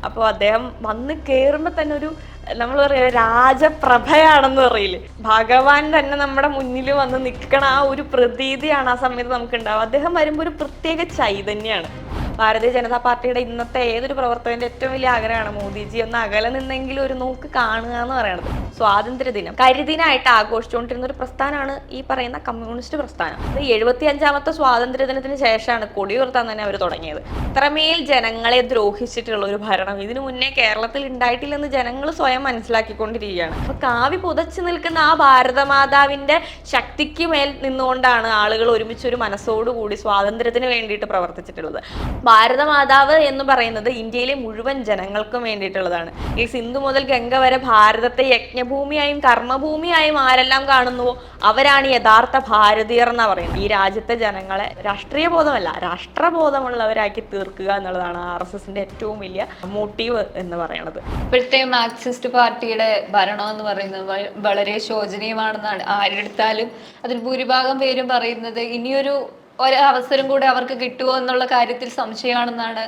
അപ്പോൾ അദ്ദേഹം വന്ന് കയറുമ്പോൾ തന്നെ ഒരു നമ്മൾ പറയുക രാജപ്രഭയാണെന്ന് പറയില്ലേ, ഭഗവാൻ തന്നെ നമ്മുടെ മുന്നിൽ വന്ന് നിൽക്കണ ആ ഒരു പ്രതീതിയാണ് ആ സമയത്ത് നമുക്ക് ഉണ്ടാവുക. അദ്ദേഹം വരുമ്പോൾ ഒരു പ്രത്യേക ചൈതന്യമാണ്. ഭാരതീയ ജനതാ പാർട്ടിയുടെ ഇന്നത്തെ ഏതൊരു പ്രവർത്തകന്റെ ഏറ്റവും വലിയ ആഗ്രഹമാണ് മോദിജി ഒന്ന് അകലെ നിന്നെങ്കിലും ഒരു നോക്ക് കാണുക എന്ന് പറയുന്നത്. സ്വാതന്ത്ര്യ ദിനം കരിദിനായിട്ട് ആഘോഷിച്ചുകൊണ്ടിരുന്ന ഒരു പ്രസ്ഥാനമാണ് ഈ പറയുന്ന കമ്മ്യൂണിസ്റ്റ് പ്രസ്ഥാനം. ഇത് 75ാമത്തെ സ്വാതന്ത്ര്യ ദിനത്തിന് ശേഷമാണ് കൊടിയുയർത്താൻ തന്നെ അവർ തുടങ്ങിയത്. ഇത്രമേൽ ജനങ്ങളെ ദ്രോഹിച്ചിട്ടുള്ള ഒരു ഭരണം ഇതിനു മുന്നേ കേരളത്തിൽ ഉണ്ടായിട്ടില്ലെന്ന് ജനങ്ങൾ സ്വയം മനസ്സിലാക്കിക്കൊണ്ടിരിക്കുകയാണ്. അപ്പൊ കാവി പുതച്ചു നിൽക്കുന്ന ആ ഭാരതമാതാവിന്റെ ശക്തിക്ക് മേൽ നിന്നുകൊണ്ടാണ് ആളുകൾ ഒരുമിച്ച് ഒരു മനസ്സോടുകൂടി സ്വാതന്ത്ര്യത്തിന് വേണ്ടിയിട്ട് പ്രവർത്തിച്ചിട്ടുള്ളത്. ഭാരതമാതാവ് എന്ന് പറയുന്നത് ഇന്ത്യയിലെ മുഴുവൻ ജനങ്ങൾക്കും വേണ്ടിയിട്ടുള്ളതാണ്. ഈ സിന്ധു മുതൽ ഗംഗ വരെ ഭാരതത്തെ യജ്ഞഭൂമിയായും കർമ്മഭൂമിയായും ആരെല്ലാം കാണുന്നുവോ അവരാണ് യഥാർത്ഥ ഭാരതീയർ എന്നാ പറയുന്നത്. ഈ രാജ്യത്തെ ജനങ്ങളെ രാഷ്ട്രീയ ബോധമല്ല രാഷ്ട്രബോധമുള്ളവരാക്കി തീർക്കുക എന്നുള്ളതാണ് RSSന്റെ ഏറ്റവും വലിയ മോട്ടീവ് എന്ന് പറയുന്നത്. ഇപ്പോഴത്തെ മാർക്സിസ്റ്റ് പാർട്ടിയുടെ ഭരണം എന്ന് പറയുന്നത് വളരെ ശോചനീയമാണെന്നാണ് ആരെടുത്താലും അതിൽ ഭൂരിഭാഗം പേരും പറയുന്നത്. ഇനിയൊരു അവസരം കൂടെ അവർക്ക് കിട്ടുമോ എന്നുള്ള കാര്യത്തിൽ സംശയമാണെന്നാണ്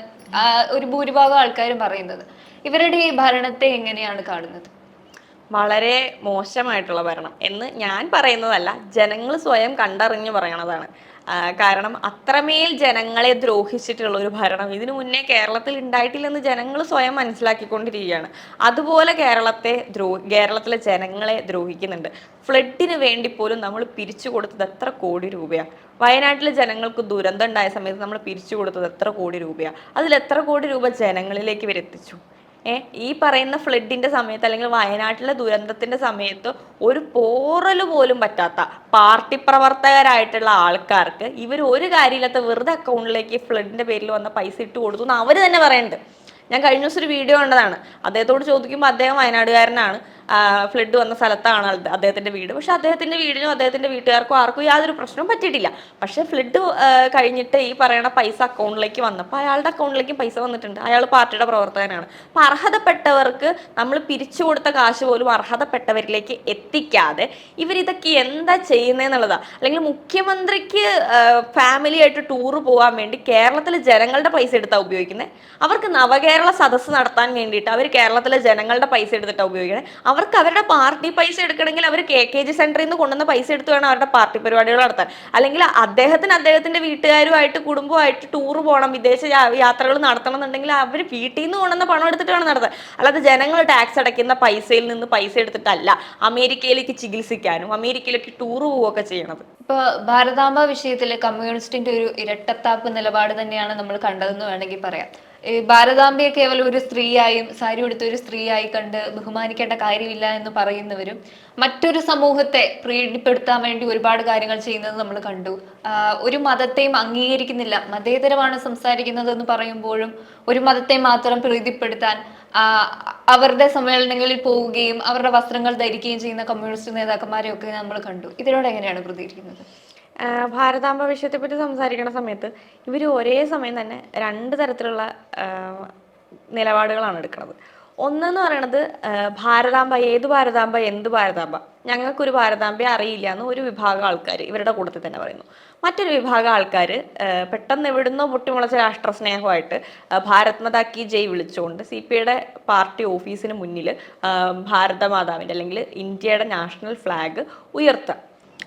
ഒരു ഭൂരിഭാഗം ആൾക്കാരും പറയുന്നത്. ഇവരുടെ ഈ ഭരണത്തെ എങ്ങനെയാണ് കാണുന്നത്? വളരെ മോശമായിട്ടുള്ള ഭരണം എന്ന് ഞാൻ പറയുന്നതല്ല, ജനങ്ങൾ സ്വയം കണ്ടറിഞ്ഞ് പറയണതാണ്. കാരണം അത്രമേൽ ജനങ്ങളെ ദ്രോഹിച്ചിട്ടുള്ള ഒരു ഭരണം ഇതിനു മുന്നേ കേരളത്തിൽ ഉണ്ടായിട്ടില്ലെന്ന് ജനങ്ങൾ സ്വയം മനസ്സിലാക്കിക്കൊണ്ടിരിക്കുകയാണ്. അതുപോലെ കേരളത്തിലെ ജനങ്ങളെ ദ്രോഹിക്കുന്നുണ്ട്. ഫ്ലഡിന് വേണ്ടി പോലും നമ്മൾ പിരിച്ചു കൊടുത്തത് എത്ര കോടി രൂപയാണ്? വയനാട്ടിലെ ജനങ്ങൾക്ക് ദുരന്തം ഉണ്ടായ സമയത്ത് നമ്മൾ പിരിച്ചു കൊടുത്തത് എത്ര കോടി രൂപയാണ്? അതിൽ എത്ര കോടി രൂപ ജനങ്ങളിലേക്ക് ഇവരെത്തിച്ചു? ഈ പറയുന്ന ഫ്ലഡിന്റെ സമയത്ത് അല്ലെങ്കിൽ വയനാട്ടിലെ ദുരന്തത്തിന്റെ സമയത്ത് ഒരു പോറൽ പോലും പറ്റാത്ത പാർട്ടി പ്രവർത്തകരായിട്ടുള്ള ആൾക്കാർക്ക് ഇവർ ഒരു കാര്യമില്ലാത്ത വെറുതെ അക്കൗണ്ടിലേക്ക് ഫ്ലഡിന്റെ പേരിൽ വന്ന പൈസ ഇട്ട് കൊടുത്തു എന്ന് അവർ തന്നെ പറയുന്നുണ്ട്. ഞാൻ കഴിഞ്ഞ ദിവസം ഒരു വീഡിയോ കണ്ടതാണ്. അദ്ദേഹത്തോട് ചോദിക്കുമ്പോൾ അദ്ദേഹം വയനാടുകാരനാണ്, ഫ്ലഡ് വന്ന സ്ഥലത്താണ് അദ്ദേഹത്തിന്റെ വീട്. പക്ഷെ അദ്ദേഹത്തിന്റെ വീടിനും അദ്ദേഹത്തിന്റെ വീട്ടുകാർക്കും ആർക്കും യാതൊരു പ്രശ്നവും പറ്റിയിട്ടില്ല. പക്ഷെ ഫ്ലഡ് കഴിഞ്ഞിട്ട് ഈ പറയുന്ന പൈസ അക്കൗണ്ടിലേക്ക് വന്നപ്പോൾ അയാളുടെ അക്കൗണ്ടിലേക്കും പൈസ വന്നിട്ടുണ്ട്. അയാൾ പാർട്ടിയുടെ പ്രവർത്തകനാണ്. അപ്പം അർഹതപ്പെട്ടവർക്ക് നമ്മൾ പിരിച്ചു കൊടുത്ത കാശ് പോലും അർഹതപ്പെട്ടവരിലേക്ക് എത്തിക്കാതെ ഇവരിതൊക്കെ എന്താ ചെയ്യുന്നതെന്നുള്ളതാണ്. അല്ലെങ്കിൽ മുഖ്യമന്ത്രിക്ക് ഫാമിലി ആയിട്ട് ടൂറ് പോകാൻ വേണ്ടി കേരളത്തിലെ ജനങ്ങളുടെ പൈസ എടുത്താൽ ഉപയോഗിക്കുന്നത്. അവർക്ക് നവകേരള സദസ്സ് നടത്താൻ വേണ്ടിയിട്ട് അവർ കേരളത്തിലെ ജനങ്ങളുടെ പൈസ എടുത്തിട്ടാണ് ഉപയോഗിക്കുന്നത്. അവർക്ക് അവരുടെ പാർട്ടി പൈസ എടുക്കണമെങ്കിൽ അവർ KKG സെന്ററിൽ നിന്ന് കൊണ്ടുവന്ന പൈസ എടുത്ത് വേണം അവരുടെ പാർട്ടി പരിപാടികൾ നടത്താൻ. അല്ലെങ്കിൽ അദ്ദേഹത്തിന്റെ വീട്ടുകാരുമായിട്ട് കുടുംബമായിട്ട് ടൂർ പോകണം, വിദേശ യാത്രകൾ നടത്തണം എന്നുണ്ടെങ്കിൽ അവർ വീട്ടിൽ നിന്ന് കൊണ്ടുവന്ന പണം എടുത്തിട്ട് വേണം നടത്താൻ. അല്ലാതെ ജനങ്ങൾ ടാക്സ് അടയ്ക്കുന്ന പൈസയിൽ നിന്ന് പൈസ എടുത്തിട്ടല്ല അമേരിക്കയിലേക്ക് ചികിത്സിക്കാനും അമേരിക്കയിലേക്ക് ടൂർ പോവുകയൊക്കെ ചെയ്യണത്. ഇപ്പൊ ഭാരതാംബ വിഷയത്തില് കമ്മ്യൂണിസ്റ്റിന്റെ ഒരു ഇരട്ടത്താപ്പ് നിലപാട് തന്നെയാണ് നമ്മൾ കണ്ടതെന്ന് വേണമെങ്കിൽ പറയാം. ഭാരതാംബയെ കേവലം ഒരു സ്ത്രീയായും സാരി ഉടുത്ത ഒരു സ്ത്രീയായി കണ്ട് ബഹുമാനിക്കേണ്ട കാര്യമില്ല എന്ന് പറയുന്നവരും മറ്റൊരു സമൂഹത്തെ പ്രീതിപ്പെടുത്താൻ വേണ്ടി ഒരുപാട് കാര്യങ്ങൾ ചെയ്യുന്നത് നമ്മൾ കണ്ടു. ഒരു മതത്തെയും അംഗീകരിക്കുന്നില്ല, മതേതരമാണ് സംസാരിക്കുന്നത് എന്ന് പറയുമ്പോഴും ഒരു മതത്തെ മാത്രം പ്രീതിപ്പെടുത്താൻ അവരുടെ സമ്മേളനങ്ങളിൽ പോവുകയും അവരുടെ വസ്ത്രങ്ങൾ ധരിക്കുകയും ചെയ്യുന്ന കമ്മ്യൂണിസ്റ്റ് നേതാക്കന്മാരെയൊക്കെ നമ്മൾ കണ്ടു. ഇതിനോട് എങ്ങനെയാണ് പ്രതികരിക്കുന്നത്? ഭാരതാംബ വിഷയത്തെ പറ്റി സംസാരിക്കുന്ന സമയത്ത് ഇവർ ഒരേ സമയം തന്നെ രണ്ട് തരത്തിലുള്ള നിലപാടുകളാണ് എടുക്കുന്നത്. ഒന്നെന്ന് പറയണത് ഭാരതാംബ എന്ത് ഭാരതാംബ, ഞങ്ങൾക്കൊരു ഭാരതാംബയെ അറിയില്ല എന്ന് ഒരു വിഭാഗം ആൾക്കാർ ഇവരുടെ കൂട്ടത്തിൽ തന്നെ പറയുന്നു. മറ്റൊരു വിഭാഗം ആൾക്കാർ പെട്ടെന്ന് എവിടുന്നോ പൊട്ടിമുളച്ച രാഷ്ട്രസ്നേഹമായിട്ട് ഭാരത് മാതാ കി ജയ് വിളിച്ചുകൊണ്ട് CPIയുടെ പാർട്ടി ഓഫീസിന് മുന്നിൽ ഭാരതമാതാവിൻ്റെ അല്ലെങ്കിൽ ഇന്ത്യയുടെ നാഷണൽ ഫ്ലാഗ് ഉയർത്തുക.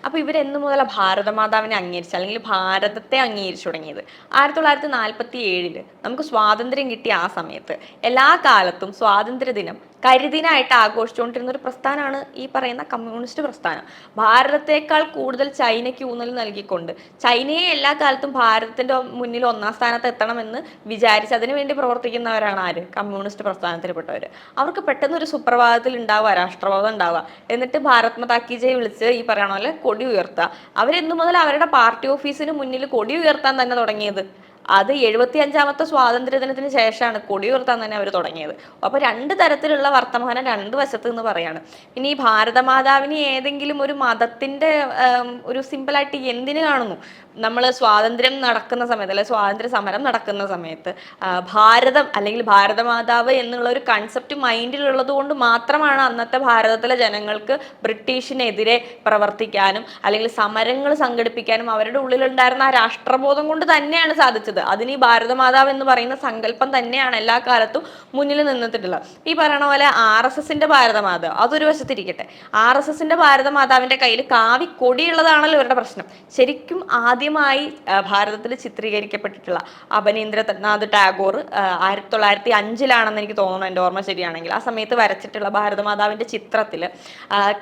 അപ്പോൾ ഇവരെന്നു മുതൽ ഭാരതമാതാവിനെ അംഗീകരിച്ചു അല്ലെങ്കിൽ ഭാരതത്തെ അംഗീകരിച്ചു തുടങ്ങിയത് 1947 നമുക്ക് സ്വാതന്ത്ര്യം കിട്ടിയ ആ സമയത്ത് എല്ലാ കാലത്തും സ്വാതന്ത്ര്യ ദിനം കരിദിനായിട്ട് ആഘോഷിച്ചുകൊണ്ടിരുന്ന ഒരു പ്രസ്ഥാനമാണ് ഈ പറയുന്ന കമ്മ്യൂണിസ്റ്റ് പ്രസ്ഥാനം. ഭാരതത്തെക്കാൾ കൂടുതൽ ചൈനയ്ക്ക് ഊന്നൽ നൽകിക്കൊണ്ട് ചൈനയെ എല്ലാ കാലത്തും ഭാരതത്തിന്റെ മുന്നിൽ ഒന്നാം സ്ഥാനത്ത് എത്തണമെന്ന് വിചാരിച്ച് അതിനുവേണ്ടി പ്രവർത്തിക്കുന്നവരാണ് ആര്? കമ്മ്യൂണിസ്റ്റ് പ്രസ്ഥാനത്തിൽപ്പെട്ടവർ. അവർക്ക് പെട്ടെന്ന് ഒരു സുപ്രഭാതത്തിൽ ഉണ്ടാവുക, രാഷ്ട്രബോധം ഉണ്ടാവുക, എന്നിട്ട് ഭാരത് മാതാ കി ജയ് വിളിച്ച് ഈ പറയണ പോലെ കൊടി ഉയർത്തുക. അവരെന്നു മുതൽ അവരുടെ പാർട്ടി ഓഫീസിന് മുന്നിൽ കൊടി ഉയർത്താൻ തന്നെ തുടങ്ങിയത്? അത് 75ാമത്തെ സ്വാതന്ത്ര്യ ദിനത്തിന് ശേഷമാണ് കൊടി ഉയർത്താൻ തന്നെ അവർ തുടങ്ങിയത്. അപ്പോൾ രണ്ട് തരത്തിലുള്ള വർത്തമാനം രണ്ട് വശത്ത് നിന്ന് പറയാണ്. പിന്നെ ഈ ഭാരതമാതാവിനെ ഏതെങ്കിലും ഒരു മതത്തിന്റെ ഒരു സിമ്പിളായിട്ട് എന്തിനു കാണുന്നു? നമ്മൾ സ്വാതന്ത്ര്യം നടക്കുന്ന സമയത്ത് അല്ലെങ്കിൽ സ്വാതന്ത്ര്യ സമരം നടക്കുന്ന സമയത്ത് ഭാരതം അല്ലെങ്കിൽ ഭാരതമാതാവ് എന്നുള്ള ഒരു കൺസെപ്റ്റ് മൈൻഡിലുള്ളത് കൊണ്ട് മാത്രമാണ് അന്നത്തെ ഭാരതത്തിലെ ജനങ്ങൾക്ക് ബ്രിട്ടീഷിനെതിരെ പ്രവർത്തിക്കാനും അല്ലെങ്കിൽ സമരങ്ങൾ സംഘടിപ്പിക്കാനും അവരുടെ ഉള്ളിലുണ്ടായിരുന്ന ആ രാഷ്ട്രബോധം കൊണ്ട് തന്നെയാണ് സാധിച്ചത്. നിന്നിട്ടുള്ളത്. അതിന് ഈ ഭാരതമാതാവ് എന്ന് പറയുന്ന സങ്കല്പം തന്നെയാണ് എല്ലാ കാലത്തും മുന്നിൽ നിന്നിട്ടുള്ളത്. ഈ പറയണ പോലെ RSSന്റെ ഭാരതമാതാവ് അതൊരു വശത്തിരിക്കട്ടെ, RSSന്റെ ഭാരതമാതാവിന്റെ കയ്യിൽ കാവിക്കൊടിയുള്ളതാണല്ലോ ഇവരുടെ പ്രശ്നം. ശരിക്കും ആദ്യമായി ഭാരതത്തിൽ ചിത്രീകരിക്കപ്പെട്ടിട്ടുള്ള അബനീന്ദ്രനാഥ് ടാഗോർ 1905 എനിക്ക് തോന്നുന്നു, എൻ്റെ ഓർമ്മ ശരിയാണെങ്കിൽ, ആ സമയത്ത് വരച്ചിട്ടുള്ള ഭാരതമാതാവിന്റെ ചിത്രത്തിൽ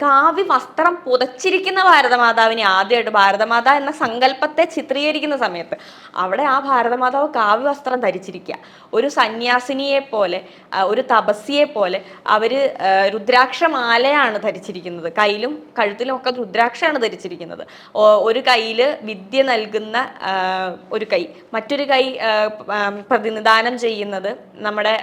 കാവി വസ്ത്രം പുതച്ചിരിക്കുന്ന ഭാരതമാതാവിനെ ആദ്യമായിട്ട് ഭാരതമാത എന്ന സങ്കല്പത്തെ ചിത്രീകരിക്കുന്ന സമയത്ത് അവിടെ ആ ഭാരതമാതാവ് കാവ്യ വസ്ത്രം ധരിച്ചിരിക്കുക. ഒരു സന്യാസിനിയെ പോലെ, ഒരു തപസ്യയെ പോലെ അവര് രുദ്രാക്ഷമാലയാണ് ധരിച്ചിരിക്കുന്നത്. കയ്യിലും കഴുത്തിലും ഒക്കെ രുദ്രാക്ഷമാണ് ധരിച്ചിരിക്കുന്നത്. ഒരു കയ്യില് വിദ്യ നൽകുന്ന ഒരു കൈ, മറ്റൊരു കൈ പ്രതിനിധാനം ചെയ്യുന്നത് നമ്മുടെ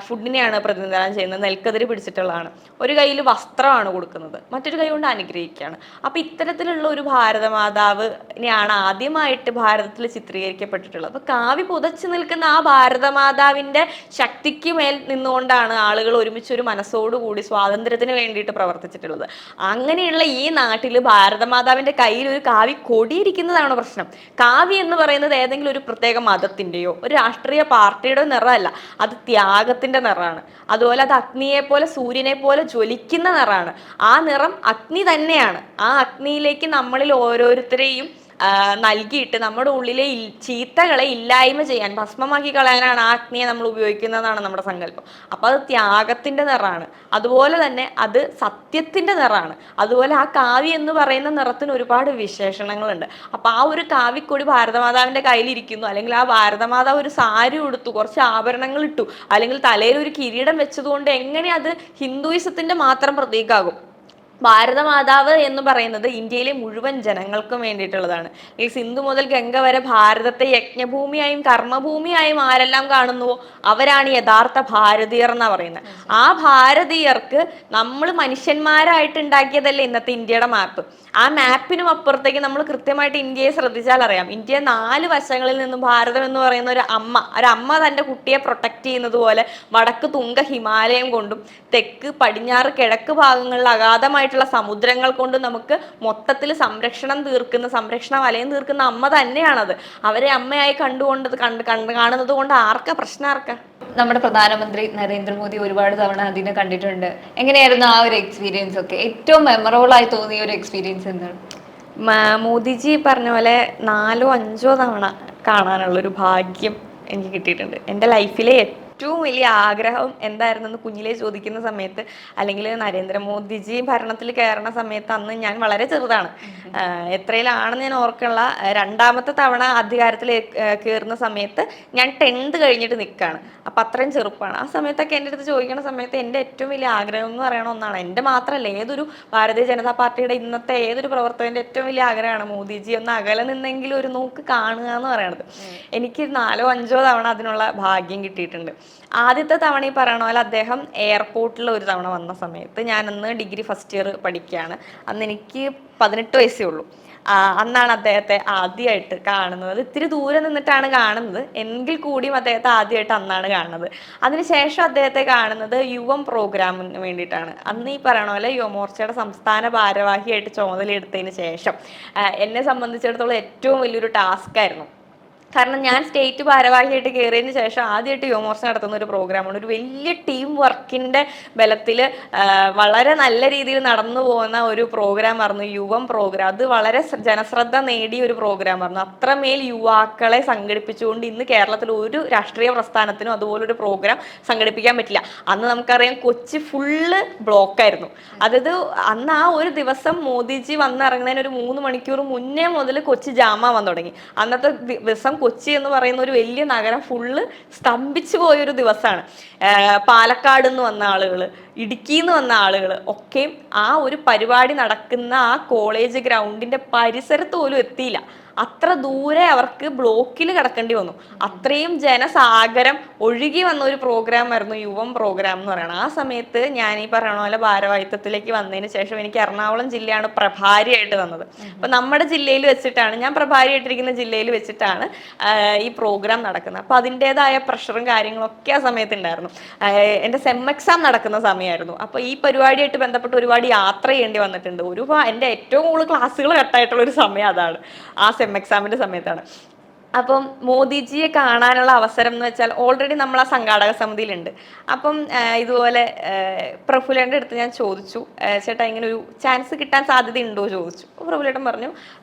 ഫുഡിനെയാണ് പ്രതിനിധാനം ചെയ്യുന്നത്, നെൽക്കതിര് പിടിച്ചിട്ടുള്ളതാണ്. ഒരു കയ്യിൽ വസ്ത്രമാണ് കൊടുക്കുന്നത്, മറ്റൊരു കൈ കൊണ്ട് അനുഗ്രഹിക്കുകയാണ്. അപ്പൊ ഇത്തരത്തിലുള്ള ഒരു ഭാരതമാതാവിനെയാണ് ആദ്യമായിട്ട് ഭാരതത്തിൽ ചിത്രീകരിക്കപ്പെട്ടിട്ടുള്ളത്. അപ്പൊ കാവി പുതച്ചു നിൽക്കുന്ന ആ ഭാരതമാതാവിന്റെ ശക്തിക്ക് മേൽ നിന്നുകൊണ്ടാണ് ആളുകൾ ഒരുമിച്ച് ഒരു മനസ്സോടുകൂടി സ്വാതന്ത്ര്യത്തിന് വേണ്ടിയിട്ട് പ്രവർത്തിച്ചിട്ടുള്ളത്. അങ്ങനെയുള്ള ഈ നാട്ടിൽ ഭാരതമാതാവിന്റെ കയ്യിൽ ഒരു കാവി കൊടിയിരിക്കുന്നതാണ് പ്രശ്നം. കാവി എന്ന് പറയുന്നത് ഏതെങ്കിലും ഒരു പ്രത്യേക മതത്തിന്റെയോ ഒരു രാഷ്ട്രീയ പാർട്ടിയുടെ നിറമല്ല, അത് ത്യാഗത്തിന്റെ നിറമാണ്. അതുപോലെ അത് അഗ്നിയെ പോലെ സൂര്യനെ പോലെ ജ്വലിക്കുന്ന നിറമാണ്. ആ നിറം അഗ്നി തന്നെയാണ്. ആ അഗ്നിയിലേക്ക് നമ്മളിൽ ഓരോരുത്തരെയും നൽകിയിട്ട് നമ്മുടെ ഉള്ളിലെ ചീത്തകളെ ഇല്ലായ്മ ചെയ്യാൻ, ഭസ്മമാക്കി കളയാനാണ് ആ അഗ്നിയെ നമ്മൾ ഉപയോഗിക്കുന്നതാണ് നമ്മുടെ സങ്കല്പം. അപ്പൊ അത് ത്യാഗത്തിന്റെ നിറമാണ്. അതുപോലെ തന്നെ അത് സത്യത്തിന്റെ നിറമാണ്. അതുപോലെ ആ കാവി എന്ന് പറയുന്ന നിറത്തിന് ഒരുപാട് വിശേഷണങ്ങളുണ്ട്. അപ്പൊ ആ ഒരു കാവിക്കൊടി ഭാരതമാതാവിന്റെ കയ്യിലിരിക്കുന്നു, അല്ലെങ്കിൽ ആ ഭാരതമാതാവ് ഒരു സാരി ഉടുത്തു, കുറച്ച് ആഭരണങ്ങൾ ഇട്ടു, അല്ലെങ്കിൽ തലയിൽ ഒരു കിരീടം വെച്ചതുകൊണ്ട് എങ്ങനെ അത് ഹിന്ദുയിസത്തിന്റെ മാത്രം പ്രതീകമാകും? ഭാരതമാതാവ് എന്ന് പറയുന്നത് ഇന്ത്യയിലെ മുഴുവൻ ജനങ്ങൾക്കും വേണ്ടിയിട്ടുള്ളതാണ്. ഈ സിന്ധു മുതൽ ഗംഗ വരെ ഭാരതത്തെ യജ്ഞഭൂമിയായും കർമ്മഭൂമിയായും ആരെല്ലാം കാണുന്നുവോ അവരാണ് യഥാർത്ഥ ഭാരതീയർ എന്നാ പറയുന്നത്. ആ ഭാരതീയർക്ക് നമ്മൾ മനുഷ്യന്മാരായിട്ട് ഉണ്ടാക്കിയതല്ലേ ഇന്നത്തെ ഇന്ത്യയുടെ മാപ്പ്. ആ മാപ്പിനും അപ്പുറത്തേക്ക് നമ്മൾ കൃത്യമായിട്ട് ഇന്ത്യയെ ശ്രദ്ധിച്ചാൽ അറിയാം. ഇന്ത്യ 4 വശങ്ങളിൽ നിന്നും ഭാരതം എന്ന് പറയുന്ന ഒരു അമ്മ തൻ്റെ കുട്ടിയെ പ്രൊട്ടക്ട് ചെയ്യുന്നത് പോലെ വടക്ക് തുംഗ ഹിമാലയം കൊണ്ടും തെക്ക് പടിഞ്ഞാറ് കിഴക്ക് ഭാഗങ്ങളിൽ അഗാധമായിട്ടുള്ള സമുദ്രങ്ങൾ കൊണ്ടും നമുക്ക് മൊത്തത്തിൽ സംരക്ഷണ വലയം തീർക്കുന്ന അമ്മ തന്നെയാണത്. അവരെ അമ്മയായി കാണുന്നത് കൊണ്ട് പ്രശ്നം ആർക്കാ? നമ്മുടെ പ്രധാനമന്ത്രി നരേന്ദ്രമോദി ഒരുപാട് തവണ അതിനെ കണ്ടിട്ടുണ്ട്. എങ്ങനെയായിരുന്നു ആ ഒരു എക്സ്പീരിയൻസ് ഒക്കെ? ഏറ്റവും മെമ്മറബിൾ ആയി തോന്നിയ ഒരു എക്സ്പീരിയൻസ് എന്താണ്? മോദിജി പറഞ്ഞ പോലെ 4 or 5 തവണ കാണാനുള്ളൊരു ഭാഗ്യം എനിക്ക് കിട്ടിയിട്ടുണ്ട്. എൻ്റെ ലൈഫിലെ ഏറ്റവും വലിയ ആഗ്രഹം എന്തായിരുന്നെന്ന് കുഞ്ഞിലെ ചോദിക്കുന്ന സമയത്ത്, അല്ലെങ്കിൽ നരേന്ദ്രമോദിജി ഭരണത്തിൽ കയറുന്ന സമയത്ത്, അന്ന് ഞാൻ വളരെ ചെറുതാണ്, എത്രയിലാണെന്ന് ഞാൻ ഓർക്കുള്ള, 2ാമത്തെ തവണ അധികാരത്തിൽ കയറുന്ന സമയത്ത് ഞാൻ 10th കഴിഞ്ഞിട്ട് നിൽക്കുകയാണ്. അപ്പം അത്രയും ചെറുപ്പമാണ്. ആ സമയത്തൊക്കെ എൻ്റെ അടുത്ത് ചോദിക്കുന്ന സമയത്ത് എൻ്റെ ഏറ്റവും വലിയ ആഗ്രഹം എന്ന് പറയുന്ന ഒന്നാണ്, എൻ്റെ മാത്രമല്ല, ഏതൊരു ഭാരതീയ ജനതാ പാർട്ടിയുടെ ഇന്നത്തെ ഏതൊരു പ്രവർത്തകൻ്റെ ഏറ്റവും വലിയ ആഗ്രഹമാണ് മോദിജി ഒന്ന് അകലെ നിന്നെങ്കിലും ഒരു നോക്ക് കാണുക എന്ന് പറയണത്. എനിക്ക് 4 or 5 തവണ അതിനുള്ള ഭാഗ്യം കിട്ടിയിട്ടുണ്ട്. ആദ്യത്തെ തവണ ഈ പറയണ പോലെ അദ്ദേഹം എയർപോർട്ടിൽ ഒരു തവണ വന്ന സമയത്ത്, ഞാനന്ന് ഡിഗ്രി ഫസ്റ്റ് ഇയർ പഠിക്കുകയാണ്. അന്ന് എനിക്ക് 18 വയസ്സേ ഉള്ളൂ. അന്നാണ് അദ്ദേഹത്തെ ആദ്യമായിട്ട് കാണുന്നത്. ഇത്തിരി ദൂരെ നിന്നിട്ടാണ് കാണുന്നത്, എങ്കിൽ കൂടിയും അദ്ദേഹത്തെ ആദ്യമായിട്ട് അന്നാണ് കാണുന്നത്. അതിനുശേഷം അദ്ദേഹത്തെ കാണുന്നത് യുവം പ്രോഗ്രാമിന് വേണ്ടിയിട്ടാണ്. അന്ന് ഈ പറയണ പോലെ യുവമോർച്ചയുടെ സംസ്ഥാന ഭാരവാഹിയായിട്ട് ചുമതലയെടുത്തതിന് ശേഷം എന്നെ സംബന്ധിച്ചിടത്തോളം ഏറ്റവും വലിയൊരു ടാസ്ക് ആയിരുന്നു. കാരണം ഞാൻ സ്റ്റേറ്റ് ഭാരവാഹിയായിട്ട് കയറിയതിന് ശേഷം ആദ്യമായിട്ട് യുവമോർച്ച നടത്തുന്ന ഒരു പ്രോഗ്രാമാണ്. ഒരു വലിയ ടീം വർക്കിൻ്റെ ബലത്തിൽ വളരെ നല്ല രീതിയിൽ നടന്നു പോകുന്ന ഒരു പ്രോഗ്രാം ആയിരുന്നു യുവം പ്രോഗ്രാം. അത് വളരെ ജനശ്രദ്ധ നേടിയ ഒരു പ്രോഗ്രാം ആയിരുന്നു. അത്രമേൽ യുവാക്കളെ സംഘടിപ്പിച്ചുകൊണ്ട് ഇന്ന് കേരളത്തിൽ ഒരു രാഷ്ട്രീയ പ്രസ്ഥാനത്തിനും അതുപോലൊരു പ്രോഗ്രാം സംഘടിപ്പിക്കാൻ പറ്റില്ല. അന്ന് നമുക്കറിയാം കൊച്ചി ഫുള്ള് ബ്ലോക്കായിരുന്നു. അതായത് അന്ന് ആ ഒരു ദിവസം മോദിജി വന്നിറങ്ങുന്നതിന് ഒരു 3 മണിക്കൂർ മുന്നേ മുതൽ കൊച്ചി ജാമാവാൻ തുടങ്ങി. അന്നത്തെ ദിവസം കൊച്ചി എന്ന് പറയുന്ന ഒരു വലിയ നഗരം ഫുള്ള് സ്തംഭിച്ചു പോയൊരു ദിവസമാണ്. പാലക്കാട് നിന്ന് വന്ന ആളുകൾ, ഇടുക്കിയിൽ നിന്ന് വന്ന ആളുകൾ ഒക്കെയും ആ ഒരു പരിപാടി നടക്കുന്ന ആ കോളേജ് ഗ്രൗണ്ടിന്റെ പരിസരത്ത് പോലും എത്തിയില്ല. അത്ര ദൂരെ അവർക്ക് ബ്ലോക്കിൽ കിടക്കേണ്ടി വന്നു. അത്രയും ജനസാഗരം ഒഴുകി വന്ന ഒരു പ്രോഗ്രാം ആയിരുന്നു യുവം പ്രോഗ്രാം എന്ന് പറയുന്നത്. ആ സമയത്ത് ഞാൻ ഈ പറയണ പോലെ ഭാരവാഹിത്വത്തിലേക്ക് വന്നതിന് ശേഷം എനിക്ക് എറണാകുളം ജില്ലയാണ് പ്രഭാരിയായിട്ട് തന്നത്. അപ്പൊ നമ്മുടെ ജില്ലയിൽ വെച്ചിട്ടാണ്, ഞാൻ പ്രഭാരിയായിട്ടിരിക്കുന്ന ജില്ലയിൽ വെച്ചിട്ടാണ് ഈ പ്രോഗ്രാം നടക്കുന്നത്. അപ്പൊ അതിൻ്റെതായ പ്രഷറും കാര്യങ്ങളൊക്കെ ആ സമയത്ത് ഉണ്ടായിരുന്നു. എൻ്റെ സെം എക്സാം നടക്കുന്ന സമയമായിരുന്നു. അപ്പൊ ഈ പരിപാടിയായിട്ട് ബന്ധപ്പെട്ട് ഒരുപാട് യാത്ര ചെയ്യേണ്ടി വന്നിട്ടുണ്ട്. എൻ്റെ ഏറ്റവും കൂടുതൽ ക്ലാസ്സുകൾ കട്ടായിട്ടുള്ള ഒരു സമയം അതാണ്, ആ സെം എക്സാമിന്റെ സമയത്താണ്. അപ്പം മോദിജിയെ കാണാനുള്ള അവസരം എന്ന് വെച്ചാൽ ഓൾറെഡി നമ്മൾ ആ സംഘാടക സമിതിയിലുണ്ട്. അപ്പം ഇതുപോലെ പ്രഫുല്ലേട്ടൻ്റെ അടുത്ത് ഞാൻ ചോദിച്ചു, ചേട്ടാ ഇങ്ങനെ ഒരു ചാൻസ് കിട്ടാൻ സാധ്യത ഉണ്ടോ ചോദിച്ചു. അപ്പോൾ പ്രഫുല്ലേട്ടൻ പറഞ്ഞു,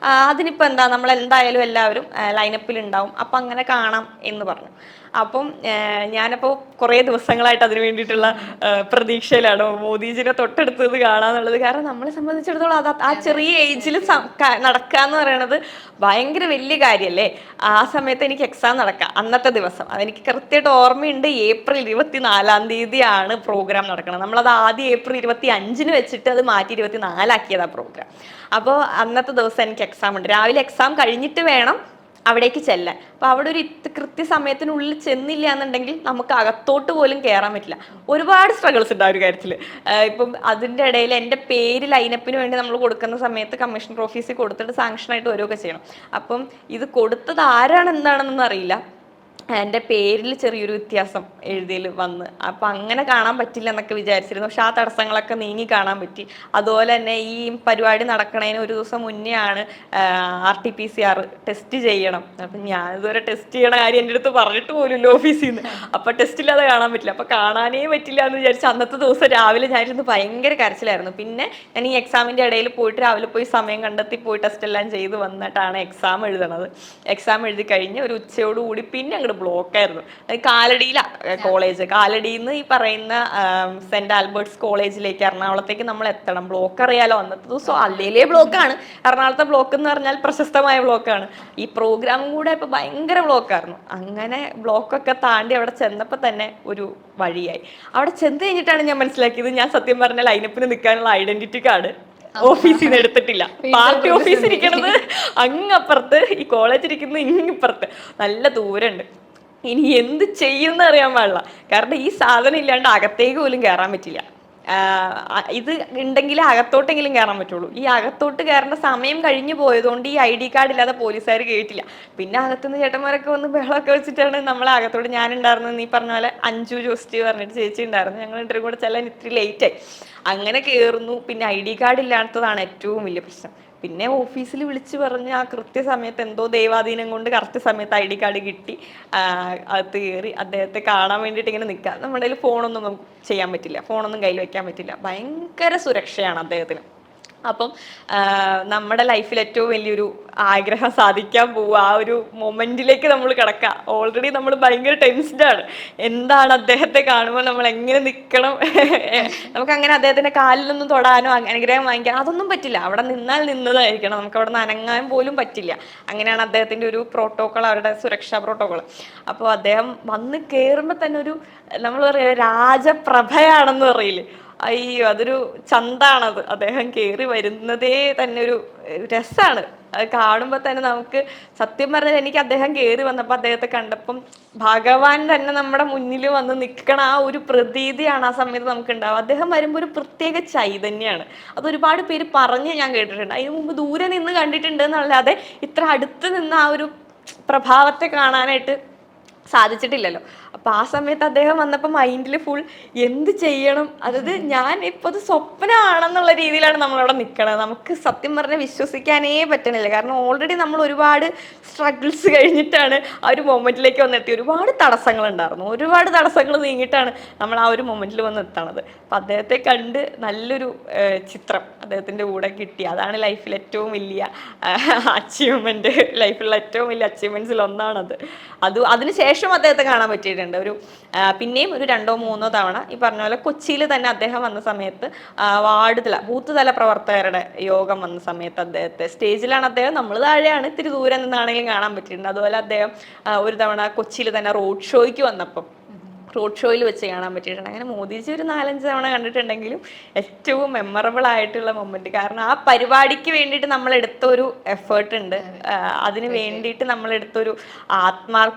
അതിനിപ്പോൾ എന്താ, നമ്മൾ എന്തായാലും എല്ലാവരും ലൈനപ്പിൽ ഉണ്ടാവും, അപ്പം അങ്ങനെ കാണാം എന്ന് പറഞ്ഞു. അപ്പം ഞാനപ്പോൾ കുറേ ദിവസങ്ങളായിട്ട് അതിന് വേണ്ടിയിട്ടുള്ള പ്രതീക്ഷയിലാണ് മോദിജിനെ തൊട്ടടുത്തത് കാണാന്നുള്ളത്. കാരണം നമ്മളെ സംബന്ധിച്ചിടത്തോളം അത് ആ ചെറിയ ഏജിൽ നടക്കുക എന്ന് പറയണത് ഭയങ്കര വലിയ കാര്യമല്ലേ. ആ സമയത്ത് എനിക്ക് എക്സാം നടക്കുക അന്നത്തെ ദിവസം, അതെനിക്ക് കൃത്യമായിട്ട് ഓർമ്മയുണ്ട്. ഏപ്രിൽ 24 പ്രോഗ്രാം നടക്കണം. നമ്മളത് ആദ്യം ഏപ്രിൽ 25 വെച്ചിട്ട് അത് മാറ്റി 24 പ്രോഗ്രാം. അപ്പോൾ അന്നത്തെ ദിവസം എനിക്ക് എക്സാം ഉണ്ട്. രാവിലെ എക്സാം കഴിഞ്ഞിട്ട് വേണം അവിടേക്ക് ചെല്ലാൻ. അപ്പോൾ അവിടെ ഒരു കൃത്യസമയത്തിനുള്ളിൽ ചെന്നില്ല എന്നുണ്ടെങ്കിൽ നമുക്ക് അകത്തോട്ട് പോലും കയറാൻ പറ്റില്ല. ഒരുപാട് സ്ട്രഗിൾസ് ഉണ്ട് ആ ഒരു കാര്യത്തിൽ. ഇപ്പം അതിൻ്റെ ഇടയിൽ എൻ്റെ പേര് ലൈനപ്പിന് വേണ്ടി നമ്മൾ കൊടുക്കുന്ന സമയത്ത് കമ്മീഷണർ ഓഫീസിൽ കൊടുത്തിട്ട് സാങ്ഷനായിട്ട് വരികയൊക്കെ ചെയ്യണം. അപ്പം ഇത് കൊടുത്തത് ആരാണ് എന്താണെന്നൊന്നും അറിയില്ല. എൻ്റെ പേരിൽ ചെറിയൊരു വ്യത്യാസം എഴുതിയിൽ വന്ന്, അപ്പം അങ്ങനെ കാണാൻ പറ്റില്ല എന്നൊക്കെ വിചാരിച്ചിരുന്നു. പക്ഷെ ആ തടസ്സങ്ങളൊക്കെ നീങ്ങി കാണാൻ പറ്റി. അതുപോലെ തന്നെ ഈ പരിപാടി നടക്കണതിന് ഒരു ദിവസം മുന്നേ ആണ് RT-PCR ടെസ്റ്റ് ചെയ്യണം. അപ്പം ഞാൻ ഇതുവരെ ടെസ്റ്റ് ചെയ്യണ കാര്യം എൻ്റെ അടുത്ത് പറഞ്ഞിട്ട് പോലുമില്ല ഓഫീസിൽ നിന്ന്. അപ്പം ടെസ്റ്റില്ലാതെ കാണാൻ പറ്റില്ല. അപ്പം കാണാനേ പറ്റില്ല എന്ന് വിചാരിച്ച് അന്നത്തെ ദിവസം രാവിലെ ഞാനിരുന്ന് ഭയങ്കര കരച്ചിലായിരുന്നു. പിന്നെ ഞാൻ ഈ എക്സാമിൻ്റെ ഇടയിൽ പോയിട്ട് രാവിലെ പോയി സമയം കണ്ടെത്തി പോയി ടെസ്റ്റ് എല്ലാം ചെയ്ത് വന്നിട്ടാണ് എക്സാം എഴുതണത്. എക്സാം എഴുതി കഴിഞ്ഞ് ഒരു ഉച്ചയോടുകൂടി പിന്നെ അങ്ങോട്ട് ബ്ലോക്കായിരുന്നു. കാലടിയിലാണ് കോളേജ്. കാലടിയിൽ നിന്ന് ഈ പറയുന്ന സെന്റ് ആൽബർട്ട്സ് കോളേജിലേക്ക് എറണാകുളത്തേക്ക് നമ്മൾ എത്തണം. ബ്ലോക്ക് അറിയാലോ, അന്നത്തെ ദിവസം അല്ലേലേ ബ്ലോക്കാണ്. എറണാകുളത്തെ ബ്ലോക്ക് എന്ന് പറഞ്ഞാൽ പ്രശസ്തമായ ബ്ലോക്കാണ്. ഈ പ്രോഗ്രാമും കൂടെ ഇപ്പൊ ഭയങ്കര ബ്ലോക്കായിരുന്നു. അങ്ങനെ ബ്ലോക്കൊക്കെ താണ്ടി അവിടെ ചെന്നപ്പോൾ തന്നെ ഒരു വഴിയായി. അവിടെ ചെന്ന് കഴിഞ്ഞിട്ടാണ് ഞാൻ മനസ്സിലാക്കിയത്, ഞാൻ സത്യം പറഞ്ഞ ലൈനപ്പിന് നിൽക്കാനുള്ള ഐഡന്റിറ്റി കാർഡ് ഓഫീസിൽ നിന്ന് എടുത്തിട്ടില്ല. പാർട്ടി ഓഫീസ് ഇരിക്കണത് അങ്ങപ്പുറത്ത്, ഈ കോളേജ് ഇരിക്കുന്നത് ഇങ്ങിപ്പുറത്ത്, നല്ല ദൂരമുണ്ട്. ഇനി എന്ത് ചെയ്യുമെന്ന് അറിയാൻ പാടില്ല. കാരണം ഈ സാധനം ഇല്ലാണ്ട് അകത്തേക്ക് പോലും കയറാൻ പറ്റില്ല. ഇത് ഉണ്ടെങ്കിൽ അകത്തോട്ടെങ്കിലും കയറാൻ പറ്റുള്ളൂ. ഈ അകത്തോട്ട് കയറേണ്ട സമയം കഴിഞ്ഞു പോയതുകൊണ്ട് ഈ ID കാർഡ് ഇല്ലാതെ പോലീസുകാർ കേട്ടില്ല. പിന്നെ അകത്തുനിന്ന് ചേട്ടന്മാരൊക്കെ വന്ന് ബഹളമൊക്കെ വെച്ചിട്ടാണ് നമ്മളെ അകത്തോട്ട്. ഞാനുണ്ടായിരുന്നു, നീ പറഞ്ഞ പോലെ അഞ്ജു ജോസ്റ്റ് പറഞ്ഞിട്ട് ചേച്ചി ഉണ്ടായിരുന്നു. ഞങ്ങൾ രണ്ടുപേരും കൂടെ ചെല്ലാൻ ഇത്തിരി ലേറ്റായി. അങ്ങനെ കയറുന്നു. പിന്നെ ID കാർഡ് ഇല്ലാത്തതാണ് ഏറ്റവും വലിയ പ്രശ്നം. പിന്നെ ഓഫീസിൽ വിളിച്ച് പറഞ്ഞ് ആ കൃത്യസമയത്ത് എന്തോ ദൈവാധീനം കൊണ്ട് കറക്റ്റ് സമയത്ത് ID കാർഡ് കിട്ടി. അകത്ത് കയറി അദ്ദേഹത്തെ കാണാൻ വേണ്ടിയിട്ട് ഇങ്ങനെ നിൽക്കുക. നമ്മുടെ കയ്യിൽ ഫോണൊന്നും നമുക്ക് ചെയ്യാൻ പറ്റില്ല, ഫോണൊന്നും കയ്യിൽ വെക്കാൻ പറ്റില്ല. ഭയങ്കര സുരക്ഷയാണ് അദ്ദേഹത്തിന്. അപ്പം നമ്മുടെ ലൈഫിൽ ഏറ്റവും വലിയൊരു ആഗ്രഹം സാധിക്കാൻ പോവുക. ആ ഒരു മൊമെന്റിലേക്ക് നമ്മൾ കിടക്കുക. ഓൾറെഡി നമ്മൾ ഭയങ്കര ടെൻസ്ഡാണ്. എന്താണ് അദ്ദേഹത്തെ കാണുമ്പോൾ നമ്മൾ എങ്ങനെ നിൽക്കണം, നമുക്ക് അങ്ങനെ അദ്ദേഹത്തിന്റെ കാലിലൊന്നും തൊടാനോ അനുഗ്രഹം വാങ്ങിക്കാനോ അതൊന്നും പറ്റില്ല. അവിടെ നിന്നാൽ നിന്നതായിരിക്കണം. നമുക്ക് അവിടെ നിന്ന് അനങ്ങാൻ പോലും പറ്റില്ല. അങ്ങനെയാണ് അദ്ദേഹത്തിന്റെ ഒരു പ്രോട്ടോകോൾ, അവരുടെ സുരക്ഷാ പ്രോട്ടോകോൾ. അപ്പോൾ അദ്ദേഹം വന്ന് കയറുമ്പോൾ തന്നെ ഒരു, നമ്മൾ പറയുക രാജപ്രഭയാണെന്ന് പറയില്ലേ, അയ്യോ അതൊരു ചന്താണത്. അദ്ദേഹം കയറി വരുന്നതേ തന്നെ ഒരു രസമാണ്. അത് കാണുമ്പോൾ തന്നെ നമുക്ക് സത്യം പറഞ്ഞാൽ എനിക്ക് അദ്ദേഹം കയറി വന്നപ്പോൾ അദ്ദേഹത്തെ കണ്ടപ്പം ഭഗവാൻ തന്നെ നമ്മുടെ മുന്നിൽ വന്ന് നിൽക്കണ ആ ഒരു പ്രതീതിയാണ് ആ സമയത്ത് നമുക്ക് ഉണ്ടാവുക. അദ്ദേഹം വരുമ്പോൾ ഒരു പ്രത്യേക ചൈതന്യമാണ്. അതൊരുപാട് പേര് പറഞ്ഞ് ഞാൻ കേട്ടിട്ടുണ്ട്. അതിന് മുമ്പ് ദൂരെ നിന്ന് കണ്ടിട്ടുണ്ട് എന്നല്ലാതെ ഇത്ര അടുത്ത് നിന്ന് ആ ഒരു പ്രഭാവത്തെ കാണാനായിട്ട് സാധിച്ചിട്ടില്ലല്ലോ. അപ്പൊ ആ സമയത്ത് അദ്ദേഹം വന്നപ്പോൾ മൈൻഡിൽ ഫുൾ എന്ത് ചെയ്യണം, അതായത് ഞാൻ ഇപ്പോൾ അത് സ്വപ്നമാണെന്നുള്ള രീതിയിലാണ് നമ്മളവിടെ നിൽക്കണത്. നമുക്ക് സത്യം പറഞ്ഞാൽ വിശ്വസിക്കാനേ പറ്റണില്ല. കാരണം ഓൾറെഡി നമ്മൾ ഒരുപാട് സ്ട്രഗിൾസ് കഴിഞ്ഞിട്ടാണ് ആ ഒരു മൊമെന്റിലേക്ക് വന്നെത്തി. ഒരുപാട് തടസ്സങ്ങളുണ്ടായിരുന്നു. ഒരുപാട് തടസ്സങ്ങൾ നീങ്ങിയിട്ടാണ് നമ്മൾ ആ ഒരു മൊമെന്റിൽ വന്ന് എത്തണത്. അപ്പം അദ്ദേഹത്തെ കണ്ട് നല്ലൊരു ചിത്രം അദ്ദേഹത്തിൻ്റെ കൂടെ കിട്ടി. അതാണ് ലൈഫിൽ ഏറ്റവും വലിയ അച്ചീവ്മെന്റ്. ലൈഫിലുള്ള ഏറ്റവും വലിയ അച്ചീവ്മെന്റ്സിൽ ഒന്നാണത്. അതിനുശേഷം അദ്ദേഹത്തെ കാണാൻ പറ്റിയിട്ടുണ്ട്. പിന്നെയും ഒരു 2-3 തവണ ഈ പറഞ്ഞ പോലെ കൊച്ചിയിൽ തന്നെ അദ്ദേഹം വന്ന സമയത്ത് വാർഡ് തല, ബൂത്ത് തല പ്രവർത്തകരുടെ യോഗം വന്ന സമയത്ത് അദ്ദേഹത്തെ സ്റ്റേജിലാണ് അദ്ദേഹം, നമ്മൾ താഴെയാണ്, ഇത്തിരി ദൂരെ നിന്നാണെങ്കിലും കാണാൻ പറ്റിയിട്ടുണ്ട്. അതുപോലെ അദ്ദേഹം ഒരു തവണ കൊച്ചിയിൽ തന്നെ റോഡ് ഷോയ്ക്ക് വന്നപ്പം റോഡ് ഷോയിൽ വെച്ച് കാണാൻ പറ്റിയിട്ടുണ്ട്. അങ്ങനെ മോദിജി ഒരു 4-5 തവണ കണ്ടിട്ടുണ്ടെങ്കിലും ഏറ്റവും മെമ്മറബിൾ ആയിട്ടുള്ള മൊമെന്റ്. കാരണം ആ പരിപാടിക്ക് വേണ്ടിയിട്ട് നമ്മൾ എടുത്തൊരു എഫേർട്ട് ഉണ്ട്. അതിന് വേണ്ടിയിട്ട് നമ്മൾ എടുത്തൊരു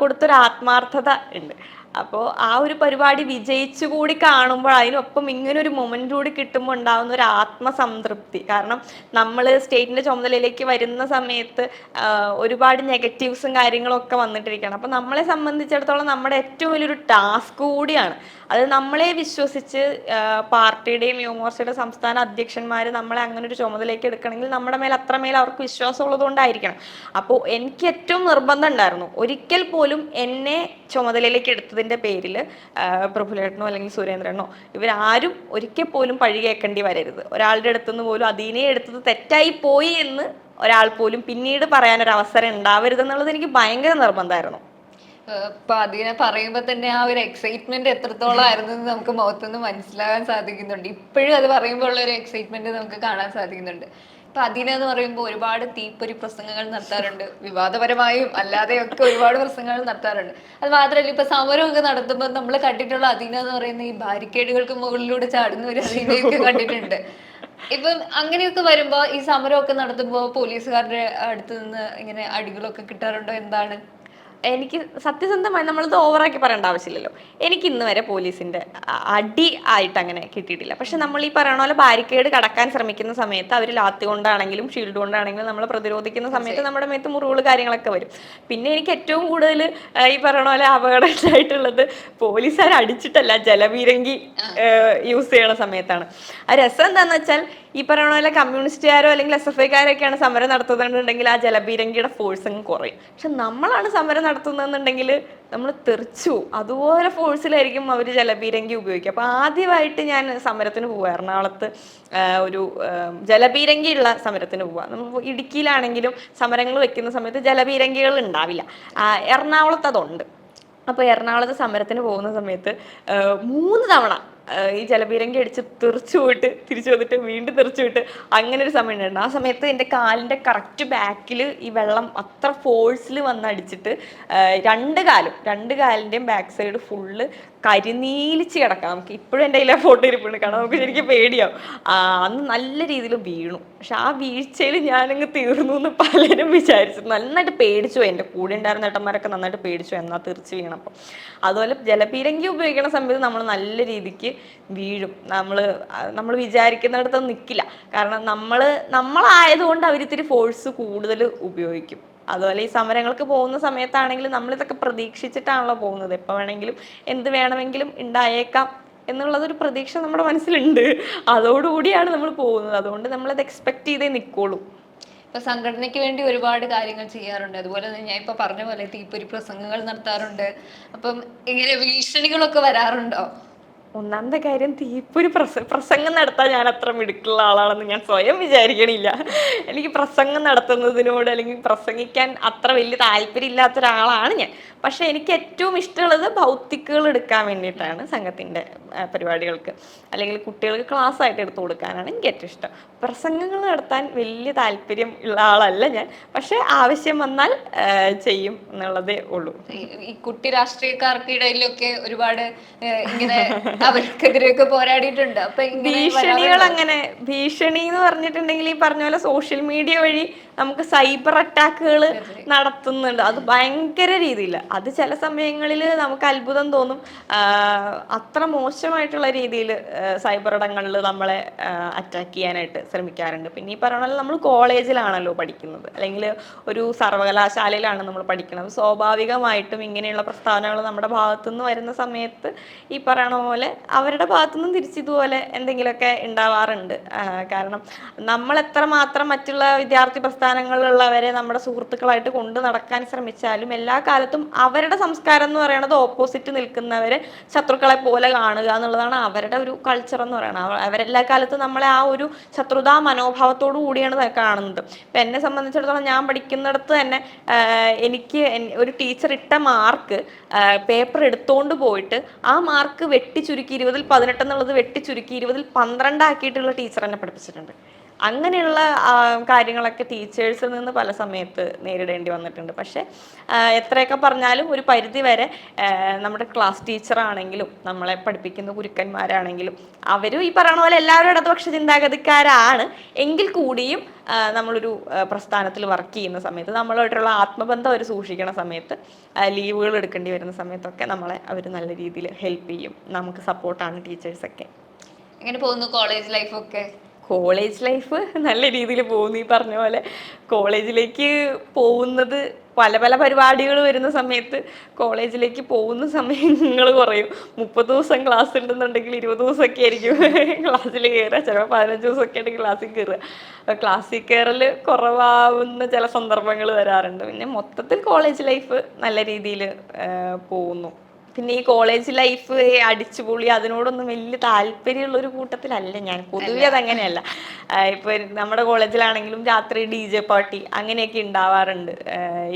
കൊടുത്തൊരു ആത്മാർത്ഥത ഉണ്ട്. അപ്പോൾ ആ ഒരു പരിപാടി വിജയിച്ചു കൂടി കാണുമ്പോൾ അതിനൊപ്പം ഇങ്ങനൊരു മൊമെന്റ് കൂടി കിട്ടുമ്പോൾ ഉണ്ടാകുന്ന ഒരു ആത്മസംതൃപ്തി. കാരണം നമ്മൾ സ്റ്റേറ്റിന്റെ ചുമതലയിലേക്ക് വരുന്ന സമയത്ത് ഒരുപാട് നെഗറ്റീവ്സും കാര്യങ്ങളും ഒക്കെ വന്നിട്ടിരിക്കണം. അപ്പം നമ്മളെ സംബന്ധിച്ചിടത്തോളം നമ്മുടെ ഏറ്റവും വലിയൊരു ടാസ്ക് കൂടിയാണ്. അത് നമ്മളെ വിശ്വസിച്ച് പാർട്ടിയുടെയും യുവമോർച്ചയുടെ സംസ്ഥാന അധ്യക്ഷന്മാർ നമ്മളെ അങ്ങനെ ഒരു ചുമതലയ്ക്ക് എടുക്കണമെങ്കിൽ നമ്മുടെ മേൽ അത്രമേൽ അവർക്ക് വിശ്വാസമുള്ളത് കൊണ്ടായിരിക്കണം. അപ്പോൾ എനിക്ക് ഏറ്റവും നിർബന്ധം ഉണ്ടായിരുന്നു, ഒരിക്കൽ പോലും എന്നെ ചുമതലയിലേക്ക് എടുത്തതിൻ്റെ പേരിൽ പ്രഫുലേട്ടനോ അല്ലെങ്കിൽ സുരേന്ദ്രനോ ഇവരാരും ഒരിക്കൽ പോലും പഴി കേൾക്കേണ്ടി വരരുത്. ഒരാളുടെ അടുത്തുനിന്ന് പോലും അതിനെ എടുത്തത് തെറ്റായി പോയി എന്ന് ഒരാൾ പോലും പിന്നീട് പറയാനൊരു അവസരം ഉണ്ടാവരുത് എന്നുള്ളത് എനിക്ക് ഭയങ്കര നിർബന്ധമായിരുന്നു. ഇപ്പൊ അതിനെ പറയുമ്പോ തന്നെ ആ ഒരു എക്സൈറ്റ്മെന്റ് എത്രത്തോളം ആയിരുന്നു എന്ന് നമുക്ക് മുഖത്തുനിന്ന് മനസ്സിലാകാൻ സാധിക്കുന്നുണ്ട്. ഇപ്പോഴും അത് പറയുമ്പോൾ ഉള്ള ഒരു എക്സൈറ്റ്മെന്റ് നമുക്ക് കാണാൻ സാധിക്കുന്നുണ്ട്. ഇപ്പൊ അതിനെന്ന് പറയുമ്പോൾ ഒരുപാട് തീപ്പൊരി പ്രസംഗങ്ങൾ നടത്താറുണ്ട്, വിവാദപരമായും അല്ലാതെയൊക്കെ ഒരുപാട് പ്രസംഗങ്ങൾ നടത്താറുണ്ട്. അത് മാത്രമല്ല ഇപ്പൊ സമരമൊക്കെ നടത്തുമ്പോൾ നമ്മൾ കണ്ടിട്ടുള്ള അദീന എന്ന് പറയുന്ന ഈ ബാരിക്കേഡുകൾക്ക് മുകളിലൂടെ ചാടുന്ന ഒരു അദീനയൊക്കെ കണ്ടിട്ടുണ്ട്. ഇപ്പം അങ്ങനെയൊക്കെ വരുമ്പോ ഈ സമരമൊക്കെ നടത്തുമ്പോ പോലീസുകാരുടെ അടുത്ത് നിന്ന് ഇങ്ങനെ അടികളൊക്കെ കിട്ടാറുണ്ടോ, എന്താണ്? എനിക്ക് സത്യസന്ധമായി നമ്മളത് ഓവറാക്കി പറയേണ്ട ആവശ്യമില്ലല്ലോ. എനിക്ക് ഇന്ന് വരെ പോലീസിന്റെ അടി ആയിട്ട് അങ്ങനെ കിട്ടിയിട്ടില്ല. പക്ഷെ നമ്മൾ ഈ പറയണ പോലെ ബാരിക്കേഡ് കടക്കാൻ ശ്രമിക്കുന്ന സമയത്ത് അവർ ലാത്തി കൊണ്ടാണെങ്കിലും ഷീൽഡ് കൊണ്ടാണെങ്കിലും നമ്മൾ പ്രതിരോധിക്കുന്ന സമയത്ത് നമ്മുടെ മേത്ത് മുറിവുകൾ കാര്യങ്ങളൊക്കെ വരും. പിന്നെ എനിക്ക് ഏറ്റവും കൂടുതൽ ഈ പറയണ പോലെ അപകടമായിട്ടുള്ളത് പോലീസുകാർ അടിച്ചിട്ടല്ല, ജലപീരങ്കി യൂസ് ചെയ്യണ സമയത്താണ്. ആ രസം എന്താണെന്ന് വെച്ചാൽ ഈ പറയണ പോലെ കമ്മ്യൂണിസ്റ്റുകാരോ അല്ലെങ്കിൽ SFIക്കാരൊക്കെയാണ് സമരം നടത്തുന്നുണ്ടെങ്കിൽ ആ ജലപീരങ്കിയുടെ ഫോഴ്സ് അങ്ങ് കുറയും. പക്ഷെ നമ്മളാണ് സമരം നടത്തുന്നതെന്നുണ്ടെങ്കിൽ നമ്മൾ തെറിച്ചു പോകും. അതുപോലെ ഫോഴ്സിലായിരിക്കും അവർ ജലപീരങ്കി ഉപയോഗിക്കുക. അപ്പോൾ ആദ്യമായിട്ട് ഞാൻ സമരത്തിന് പോവുക എറണാകുളത്ത്, ഒരു ജലപീരങ്കി ഉള്ള സമരത്തിന് പോവുക. നമ്മൾ ഇടുക്കിയിലാണെങ്കിലും സമരങ്ങൾ വെക്കുന്ന സമയത്ത് ജലപീരങ്കികൾ ഉണ്ടാവില്ല, എറണാകുളത്ത് അതുണ്ട്. അപ്പോൾ എറണാകുളത്ത് സമരത്തിന് പോകുന്ന സമയത്ത് 3 തവണ ഈ ജലപീരങ്കി അടിച്ച് തെറിച്ചു പോയിട്ട് തിരിച്ചു വന്നിട്ട് വീണ്ടും തെറിച്ചു പോയിട്ട് അങ്ങനെ ഒരു സമയം ഉണ്ടായിരുന്നു. ആ സമയത്ത് എൻ്റെ കാലിൻ്റെ കറക്റ്റ് ബാക്കിൽ ഈ വെള്ളം അത്ര ഫോഴ്സിൽ വന്ന് അടിച്ചിട്ട് രണ്ട് കാലിൻ്റെയും ബാക്ക് സൈഡ് ഫുള്ള് കരിനീലിച്ച് കിടക്കാം. നമുക്ക് ഇപ്പോഴും എൻ്റെ കയ്യിലെ ഫോട്ടോ ഇരിപ്പുണ്ട്, കാരണം നമുക്ക് ശരിക്കും പേടിയാവും. അന്ന് നല്ല രീതിയിൽ വീണു. പക്ഷെ ആ വീഴ്ചയിൽ ഞാനങ്ങ് തീർന്നു എന്ന് പലരും വിചാരിച്ചു. നന്നായിട്ട് പേടിച്ചു, എൻ്റെ കൂടെ ഉണ്ടായിരുന്ന ഏട്ടന്മാരൊക്കെ നന്നായിട്ട് പേടിച്ചു എന്നാ തെറിച്ച് വീണപ്പോൾ. അതുപോലെ ജലപീരങ്കി ഉപയോഗിക്കുന്ന സമയത്ത് നമ്മൾ നല്ല രീതിക്ക് വീഴും. നമ്മൾ വിചാരിക്കുന്നിടത്ത് നിൽക്കില്ല. കാരണം നമ്മളായതുകൊണ്ട് അവരിത്തിരി ഫോഴ്സ് കൂടുതൽ ഉപയോഗിക്കും. അതുപോലെ ഈ സമരങ്ങൾക്ക് പോകുന്ന സമയത്താണെങ്കിലും നമ്മളിതൊക്കെ പ്രതീക്ഷിച്ചിട്ടാണല്ലോ പോകുന്നത്. എപ്പോൾ വേണമെങ്കിലും എന്ത് വേണമെങ്കിലും ഉണ്ടായേക്കാം എന്നുള്ളതൊരു പ്രതീക്ഷ നമ്മുടെ മനസ്സിലുണ്ട്. അതോടുകൂടിയാണ് നമ്മൾ പോകുന്നത്. അതുകൊണ്ട് നമ്മളത് എക്സ്പെക്ട് ചെയ്തേ നിൽക്കുള്ളൂ. ഇപ്പൊ സംഘടനയ്ക്ക് വേണ്ടി ഒരുപാട് കാര്യങ്ങൾ ചെയ്യാറുണ്ട്. അതുപോലെ തന്നെ ഞാൻ ഇപ്പൊ പറഞ്ഞ പോലെ തീപ്പൊരി പ്രസംഗങ്ങൾ നടത്താറുണ്ട്. അപ്പം ഇങ്ങനെ ഭീഷണികളൊക്കെ വരാറുണ്ടോ? ഒന്നാമത്തെ കാര്യം, തീപ്പൊരി പ്രസംഗം നടത്താൻ ഞാൻ അത്ര മിടുക്കുള്ള ആളാണെന്ന് ഞാൻ സ്വയം വിചാരിക്കണില്ല. എനിക്ക് പ്രസംഗം നടത്തുന്നതിനോട് അല്ലെങ്കിൽ പ്രസംഗിക്കാൻ അത്ര വലിയ താല്പര്യം ഇല്ലാത്ത ഒരാളാണ് ഞാൻ. പക്ഷെ എനിക്ക് ഏറ്റവും ഇഷ്ടമുള്ളത് ഭൗതിക്കുകൾ എടുക്കാൻ വേണ്ടിയിട്ടാണ്. സംഘത്തിൻ്റെ പരിപാടികൾക്ക് അല്ലെങ്കിൽ കുട്ടികൾക്ക് ക്ലാസ് ആയിട്ട് എടുത്തു കൊടുക്കാനാണ് എനിക്ക് ഏറ്റവും ഇഷ്ടം. പ്രസംഗങ്ങൾ നടത്താൻ വലിയ താല്പര്യം ഉള്ള ആളല്ല ഞാൻ. പക്ഷെ ആവശ്യം വന്നാൽ ചെയ്യും എന്നുള്ളതേ ഉള്ളൂ. ഈ കുട്ടി രാഷ്ട്രീയക്കാർക്കിടയിലൊക്കെ ഒരുപാട് ഇങ്ങനെ അവർക്കെതിരെയൊക്കെ പോരാടിയിട്ടുണ്ട്. അപ്പൊ ഭീഷണികൾ, അങ്ങനെ ഭീഷണി എന്ന് പറഞ്ഞിട്ടുണ്ടെങ്കിൽ ഈ പറഞ്ഞ പോലെ സോഷ്യൽ മീഡിയ വഴി നമുക്ക് സൈബർ അറ്റാക്കുകൾ നടത്തുന്നുണ്ട്. അത് ഭയങ്കര രീതിയിൽ, അത് ചില സമയങ്ങളിൽ നമുക്ക് അത്ഭുതം തോന്നും. അത്ര മോശമായിട്ടുള്ള രീതിയിൽ സൈബർ ഇടങ്ങളിൽ നമ്മളെ അറ്റാക്ക് ചെയ്യാനായിട്ട് ശ്രമിക്കാറുണ്ട്. പിന്നെ ഈ പറഞ്ഞ പോലെ നമ്മൾ കോളേജിലാണല്ലോ പഠിക്കുന്നത്, അല്ലെങ്കിൽ ഒരു സർവകലാശാലയിലാണ് നമ്മൾ പഠിക്കുന്നത്. സ്വാഭാവികമായിട്ടും ഇങ്ങനെയുള്ള പ്രസ്താവനകൾ നമ്മുടെ ഭാഗത്തുനിന്ന് വരുന്ന സമയത്ത് ഈ പറയണ പോലെ അവരുടെ ഭാഗത്തുനിന്നും തിരിച്ചിതുപോലെ എന്തെങ്കിലുമൊക്കെ ഉണ്ടാവാറുണ്ട്. കാരണം നമ്മൾ എത്രമാത്രം മറ്റുള്ള വിദ്യാർത്ഥി പ്രസ്ഥാനങ്ങളിലുള്ളവരെ നമ്മുടെ സുഹൃത്തുക്കളായിട്ട് കൊണ്ടു നടക്കാൻ ശ്രമിച്ചാലും എല്ലാ കാലത്തും അവരുടെ സംസ്കാരം എന്ന് പറയുന്നത് ഓപ്പോസിറ്റ് നിൽക്കുന്നവരെ ശത്രുക്കളെ പോലെ കാണുക എന്നുള്ളതാണ് അവരുടെ ഒരു കൾച്ചർ എന്ന് പറയുന്നത്. അവരെല്ലാ കാലത്തും നമ്മളെ ആ ഒരു ശത്രുതാ മനോഭാവത്തോടു കൂടിയാണ് കാണുന്നത്. ഇപ്പം എന്നെ സംബന്ധിച്ചിടത്തോളം ഞാൻ പഠിക്കുന്നിടത്ത് തന്നെ എനിക്ക് ഒരു ടീച്ചർ ഇട്ട മാർക്ക് പേപ്പർ എടുത്തുകൊണ്ട് പോയിട്ട് ആ മാർക്ക് വെട്ടിച്ചുരുക്കി 20ൽ 18 എന്നുള്ളത് വെട്ടിച്ചുരുക്കി 20ൽ 12 ആക്കിയിട്ടുള്ള ടീച്ചർ എന്നെ പഠിപ്പിച്ചിട്ടുണ്ട്. അങ്ങനെയുള്ള കാര്യങ്ങളൊക്കെ ടീച്ചേഴ്സിൽ നിന്ന് പല സമയത്ത് നേരിടേണ്ടി വന്നിട്ടുണ്ട്. പക്ഷെ എത്രയൊക്കെ പറഞ്ഞാലും ഒരു പരിധി വരെ നമ്മുടെ ക്ലാസ് ടീച്ചറാണെങ്കിലും നമ്മളെ പഠിപ്പിക്കുന്ന ഗുരുക്കന്മാരാണെങ്കിലും അവരും ഈ പറയുന്ന പോലെ എല്ലാവരും ഇടതുപക്ഷ ചിന്താഗതിക്കാരാണ്. എങ്കിൽ കൂടിയും നമ്മളൊരു പ്രസ്ഥാനത്തിൽ വർക്ക് ചെയ്യുന്ന സമയത്ത് നമ്മളായിട്ടുള്ള ആത്മബന്ധം അവർ സൂക്ഷിക്കുന്ന സമയത്ത് ലീവുകൾ എടുക്കേണ്ടി വരുന്ന സമയത്തൊക്കെ നമ്മളെ അവർ നല്ല രീതിയിൽ ഹെൽപ്പ് ചെയ്യും. നമുക്ക് സപ്പോർട്ടാണ് ടീച്ചേഴ്സൊക്കെ. എങ്ങനെ പോകുന്നു കോളേജ് ലൈഫൊക്കെ? കോളേജ് ലൈഫ് നല്ല രീതിയിൽ പോകുന്നു. ഈ പറഞ്ഞ പോലെ കോളേജിലേക്ക് പോകുന്നത് പല പല പരിപാടികൾ വരുന്ന സമയത്ത് കോളേജിലേക്ക് പോകുന്ന സമയങ്ങൾ കുറയും. 30 ദിവസം ക്ലാസ് ഉണ്ടെന്നുണ്ടെങ്കിൽ 20 ദിവസമൊക്കെ ആയിരിക്കും ക്ലാസ്സിൽ കയറുക, ചിലപ്പോൾ 15 ദിവസമൊക്കെ ആണെങ്കിൽ ക്ലാസ്സിൽ കയറുക. ക്ലാസ്സിൽ കയറൽ കുറവാവുന്ന ചില സന്ദർഭങ്ങൾ വരാറുണ്ട്. പിന്നെ മൊത്തത്തിൽ കോളേജ് ലൈഫ് നല്ല രീതിയിൽ പോകുന്നു. പിന്നെ ഈ കോളേജ് ലൈഫ് അടിച്ചുപൊളി അതിനോടൊന്നും വലിയ താല്പര്യമുള്ള ഒരു കൂട്ടത്തിലല്ല ഞാൻ. പൊതുവെ അതങ്ങനെയല്ല. ഇപ്പൊ നമ്മുടെ കോളേജിലാണെങ്കിലും രാത്രി DJ പാർട്ടി അങ്ങനെയൊക്കെ ഉണ്ടാവാറുണ്ട്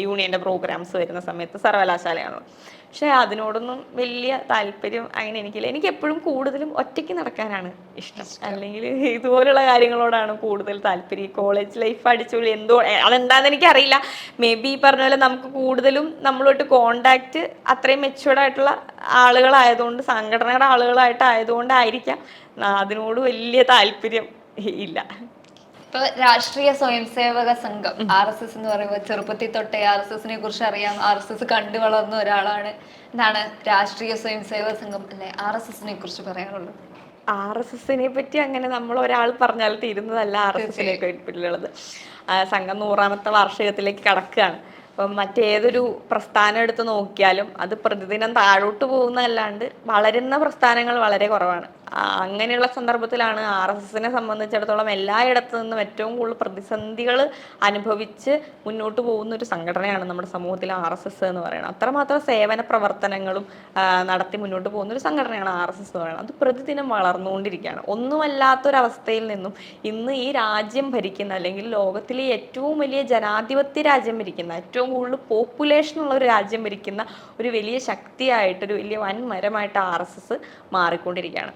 യൂണിയന്റെ പ്രോഗ്രാംസ് വരുന്ന സമയത്ത്, സർവകലാശാലയാണല്ലോ. പക്ഷെ അതിനോടൊന്നും വലിയ താല്പര്യം അങ്ങനെ എനിക്കില്ല. എനിക്ക് എപ്പോഴും കൂടുതലും ഒറ്റയ്ക്ക് നടക്കാനാണ് ഇഷ്ടം. അല്ലെങ്കിൽ ഇതുപോലുള്ള കാര്യങ്ങളോടാണ് കൂടുതൽ താല്പര്യം. കോളേജ് ലൈഫ് അടിച്ചുപൊളി അതെന്താന്ന് എനിക്കറിയില്ല. മേ ബി ഈ പറഞ്ഞ പോലെ നമുക്ക് കൂടുതലും നമ്മളോട്ട് കോണ്ടാക്ട് അത്രയും മെച്ചുവേർഡ് ആയിട്ടുള്ള ആളുകളായതുകൊണ്ട്, സംഘടനയുടെ ആളുകളായിട്ടായതുകൊണ്ടായിരിക്കാം അതിനോട് വലിയ താല്പര്യം ഇല്ല. ഇപ്പൊ രാഷ്ട്രീയ സ്വയം സേവക സംഘം RSS എന്ന് പറയുമ്പോൾ ചെറുപ്പത്തിൽ തൊട്ടേ RSSനെ കുറിച്ച് അറിയാം, RSS കണ്ടു വളർന്ന ഒരാളാണ്. എന്താണ് രാഷ്ട്രീയ സ്വയം സേവക സംഘം അല്ലെ RSSനെ കുറിച്ച് പറയാനുള്ളത്? RSSനെ പറ്റി അങ്ങനെ നമ്മൾ ഒരാൾ പറഞ്ഞാൽ തീരുന്നതല്ല RSSനെ പറ്റിയുള്ളത്. സംഘം 100ാമത്തെ വാർഷികത്തിലേക്ക് കടക്കുകയാണ്. അപ്പം മറ്റേതൊരു പ്രസ്ഥാനം എടുത്ത് നോക്കിയാലും അത് പ്രതിദിനം താഴോട്ട് പോകുന്നതല്ലാണ്ട് വളരുന്ന പ്രസ്ഥാനങ്ങൾ വളരെ കുറവാണ്. അങ്ങനെയുള്ള സന്ദർഭത്തിലാണ് RSSനെ സംബന്ധിച്ചിടത്തോളം എല്ലായിടത്തു നിന്നും ഏറ്റവും കൂടുതൽ പ്രതിസന്ധികൾ അനുഭവിച്ച് മുന്നോട്ട് പോകുന്ന ഒരു സംഘടനയാണ് നമ്മുടെ സമൂഹത്തിലെ RSS എന്ന് പറയുന്നത്. അത്രമാത്രം സേവന പ്രവർത്തനങ്ങളും നടത്തി മുന്നോട്ട് പോകുന്ന ഒരു സംഘടനയാണ് RSS എന്ന് പറയുന്നത്. അത് പ്രതിദിനം വളർന്നുകൊണ്ടിരിക്കുകയാണ്. ഒന്നുമല്ലാത്തൊരവസ്ഥയിൽ നിന്നും ഇന്ന് ഈ രാജ്യം ഭരിക്കുന്ന, അല്ലെങ്കിൽ ലോകത്തിലെ ഏറ്റവും വലിയ ജനാധിപത്യ രാജ്യം ഭരിക്കുന്ന, ഏറ്റവും കൂടുതൽ പോപ്പുലേഷൻ ഉള്ള ഒരു രാജ്യം ഭരിക്കുന്ന ഒരു വലിയ ശക്തിയായിട്ട്, ഒരു വലിയ വൻമരമായിട്ട് RSS മാറിക്കൊണ്ടിരിക്കുകയാണ്.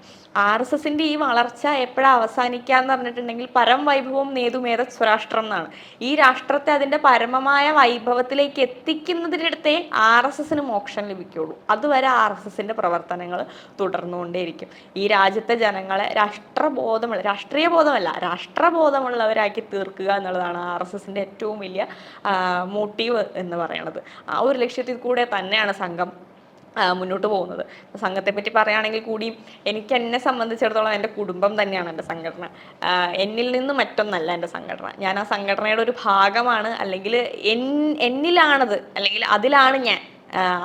RSSന്റെ ഈ വളർച്ച എപ്പോഴാണ് അവസാനിക്കാന്ന് പറഞ്ഞിട്ടുണ്ടെങ്കിൽ, പരം വൈഭവം നേതുമേത സ്വരാഷ്ട്രം എന്നാണ്. ഈ രാഷ്ട്രത്തെ അതിന്റെ പരമമായ വൈഭവത്തിലേക്ക് എത്തിക്കുന്നതിനടുത്തേ RSSന് മോക്ഷം ലഭിക്കുള്ളൂ. അതുവരെ RSSന്റെ പ്രവർത്തനങ്ങൾ തുടർന്നുകൊണ്ടേയിരിക്കും. ഈ രാജ്യത്തെ ജനങ്ങളെ രാഷ്ട്രബോധമുള്ളവരാക്കി തീർക്കുക എന്നുള്ളതാണ് RSSന്റെ ഏറ്റവും വലിയ മോട്ടീവ് എന്ന് പറയുന്നത്. ആ ഒരു ലക്ഷ്യത്തിൽ കൂടെ തന്നെയാണ് സംഘം മുന്നോട്ട് പോകുന്നത്. സംഘത്തെ പറ്റി പറയുകയാണെങ്കിൽ കൂടി എന്നെ സംബന്ധിച്ചിടത്തോളം എൻ്റെ കുടുംബം തന്നെയാണ് എൻ്റെ സംഘടന. എന്നിൽ നിന്ന് മറ്റൊന്നല്ല എൻ്റെ സംഘടന. ഞാൻ ആ സംഘടനയുടെ ഒരു ഭാഗമാണ്, അല്ലെങ്കിൽ എന്നിലാണത്, അല്ലെങ്കിൽ അതിലാണ് ഞാൻ.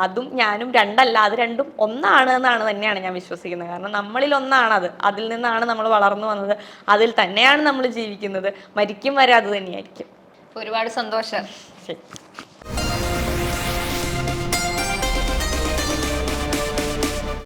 അതും ഞാനും രണ്ടല്ല, അത് രണ്ടും ഒന്നാണ് എന്നാണ് തന്നെയാണ് ഞാൻ വിശ്വസിക്കുന്നത്. കാരണം നമ്മളിൽ ഒന്നാണത്. അതിൽ നിന്നാണ് നമ്മൾ വളർന്നു വന്നത്, അതിൽ തന്നെയാണ് നമ്മൾ ജീവിക്കുന്നത്. മരിക്കും വരെ അത് തന്നെയായിരിക്കും. ഒരുപാട് സന്തോഷം. ശരി.